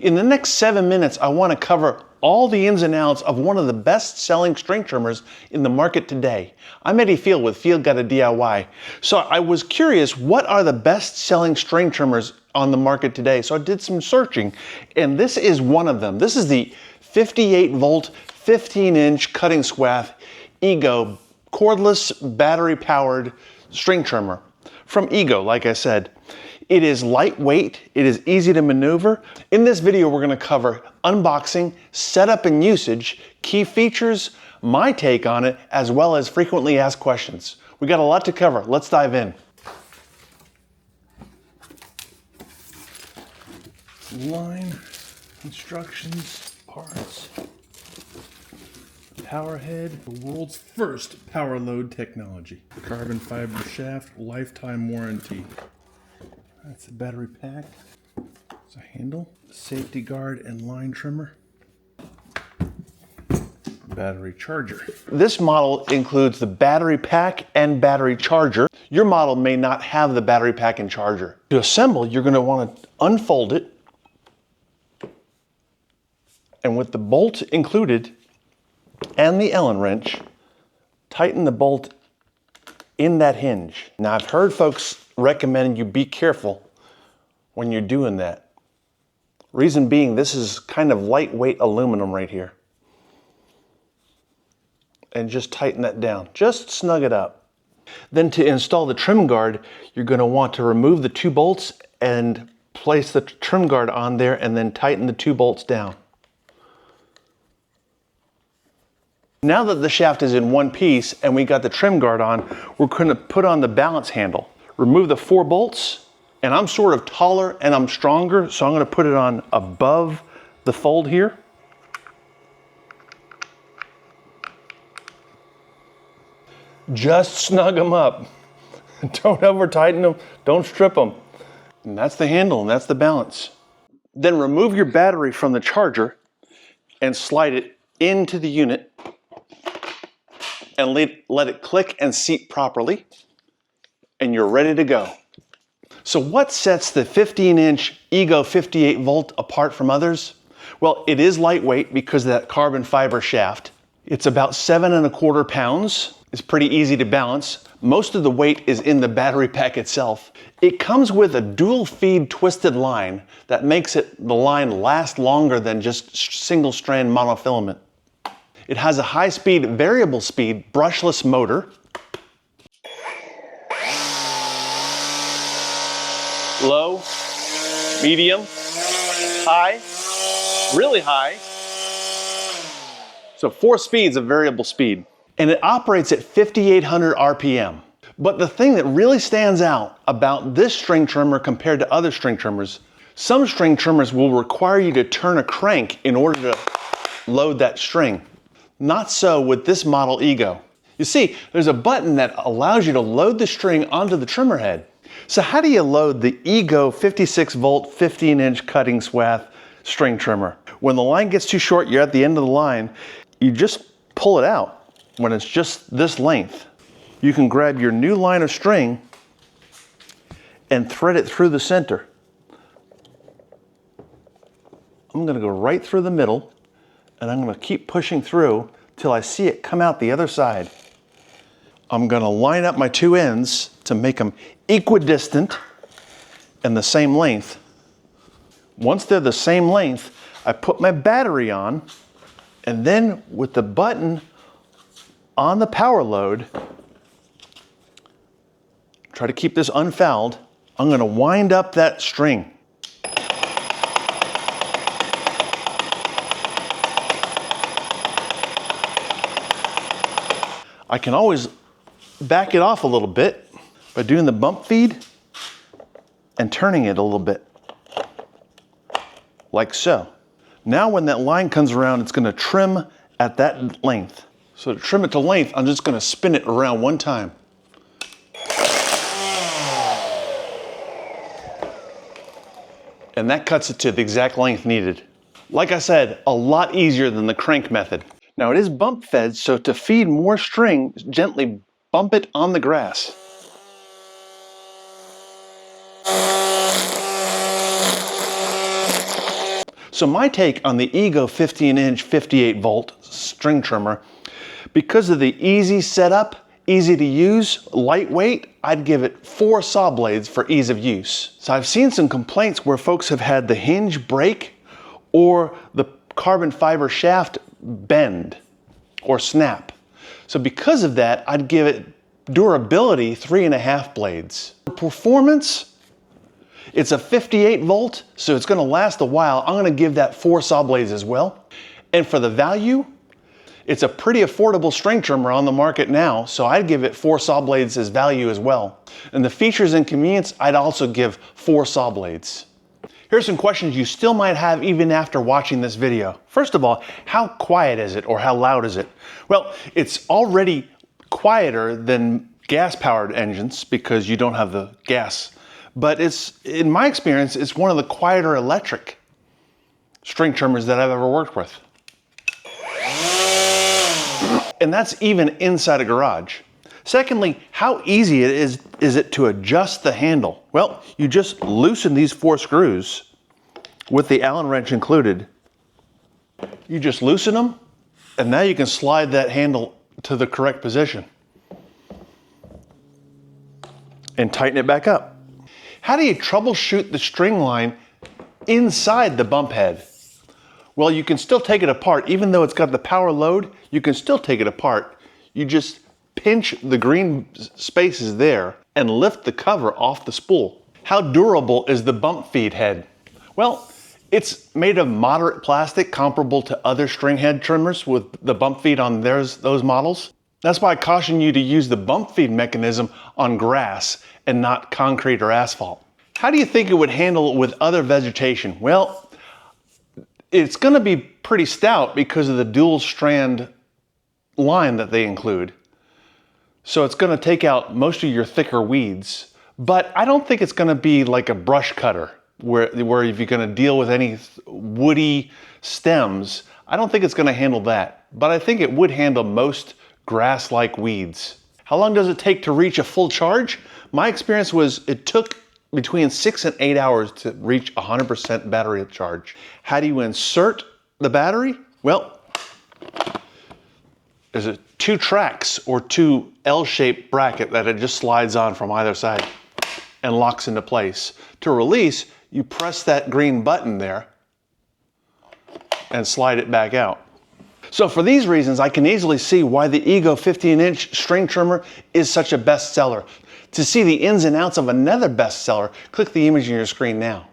In the next 7 minutes, I want to cover all the ins and outs of one of the best-selling string trimmers in the market today. I'm Eddie Field with Field Guide to DIY. So I was curious, what are the best-selling string trimmers on the market today? So I did some searching, and this is one of them. This is the 58-volt, 15-inch cutting swath EGO cordless battery-powered string trimmer from EGO, like I said. It is lightweight, it is easy to maneuver. In this video, we're gonna cover unboxing, setup and usage, key features, my take on it, as well as frequently asked questions. We got a lot to cover. Let's dive in. Line, instructions, parts, power head, the world's first power load technology. Carbon fiber shaft, lifetime warranty. That's the battery pack. There's a handle, safety guard and line trimmer. Battery charger. This model includes the battery pack and battery charger. Your model may not have the battery pack and charger. To assemble, you're going to want to unfold it. And with the bolt included and the Allen wrench, tighten the bolt in that hinge. Now, I've heard folks recommend you be careful when you're doing that. Reason being, this is kind of lightweight aluminum right here. And just tighten that down. Just snug it up. Then to install the trim guard, you're going to want to remove the 2 bolts and place the trim guard on there and then tighten the 2 bolts down. Now that the shaft is in one piece and we got the trim guard on, we're going to put on the balance handle. Remove the 4 bolts, and I'm sort of taller and I'm stronger, so I'm going to put it on above the fold here. Just snug them up. Don't over tighten them, don't strip them. And that's the handle and that's the balance. Then remove your battery from the charger and slide it into the unit and let it click and seat properly, and you're ready to go. So what sets the 15-inch EGO 58-volt apart from others? Well, it is lightweight because of that carbon fiber shaft. It's about 7¼ pounds. It's pretty easy to balance. Most of the weight is in the battery pack itself. It comes with a dual feed twisted line that makes the line last longer than just single strand monofilament. It has a high-speed, variable speed, brushless motor. Low, medium, high, really high. So 4 speeds of variable speed. And it operates at 5,800 RPM. But the thing that really stands out about this string trimmer compared to other string trimmers, some string trimmers will require you to turn a crank in order to load that string. Not so with this model EGO. You see, there's a button that allows you to load the string onto the trimmer head. So how do you load the EGO 56-volt, 15-inch cutting swath string trimmer? When the line gets too short, you're at the end of the line, you just pull it out when it's just this length. You can grab your new line of string and thread it through the center. I'm going to go right through the middle, and I'm going to keep pushing through till I see it come out the other side. I'm going to line up my 2 ends to make them equidistant and the same length. Once they're the same length, I put my battery on, and then with the button on the power load, try to keep this unfouled, I'm going to wind up that string. I can always back it off a little bit by doing the bump feed and turning it a little bit, like so. Now when that line comes around, it's going to trim at that length. So to trim it to length, I'm just going to spin it around one time. And that cuts it to the exact length needed. Like I said, a lot easier than the crank method. Now it is bump fed, so to feed more string, gently bump it on the grass. So my take on the EGO 15-inch 58-volt string trimmer, because of the easy setup, easy to use, lightweight, I'd give it 4 saw blades for ease of use. So I've seen some complaints where folks have had the hinge break or the carbon fiber shaft bend or snap. So because of that, I'd give it durability 3.5 blades. Performance, it's a 58 volt, so it's gonna last a while. I'm gonna give that 4 saw blades as well. And for the value, it's a pretty affordable string trimmer on the market now, so I'd give it 4 saw blades as value as well. And the features and convenience, I'd also give 4 saw blades. Here's some questions you still might have even after watching this video. First of all, how quiet is it or how loud is it? Well, it's already quieter than gas-powered engines because you don't have the gas. But it's, in my experience, it's one of the quieter electric string trimmers that I've ever worked with. And that's even inside a garage. Secondly, how easy is it to adjust the handle? Well, you just loosen these 4 screws with the Allen wrench included. You just loosen them, and now you can slide that handle to the correct position and tighten it back up. How do you troubleshoot the string line inside the bump head? Well, you can still take it apart. Even though it's got the power load, you can still take it apart. You just pinch the green spaces there and lift the cover off the spool. How durable is the bump feed head? Well, it's made of moderate plastic comparable to other string head trimmers with the bump feed on those models. That's why I caution you to use the bump feed mechanism on grass and not concrete or asphalt. How do you think it would handle with other vegetation? Well, it's gonna be pretty stout because of the dual strand line that they include. So it's gonna take out most of your thicker weeds, but I don't think it's gonna be like a brush cutter where if you're gonna deal with any woody stems, I don't think it's gonna handle that, but I think it would handle most grass-like weeds. How long does it take to reach a full charge? My experience was it took between 6 and 8 hours to reach 100% battery charge. How do you insert the battery? Well, there's 2 tracks or 2 L-shaped bracket that it just slides on from either side and locks into place. To release, you press that green button there and slide it back out. So for these reasons, I can easily see why the EGO 15-inch string trimmer is such a bestseller. To see the ins and outs of another bestseller, click the image on your screen now.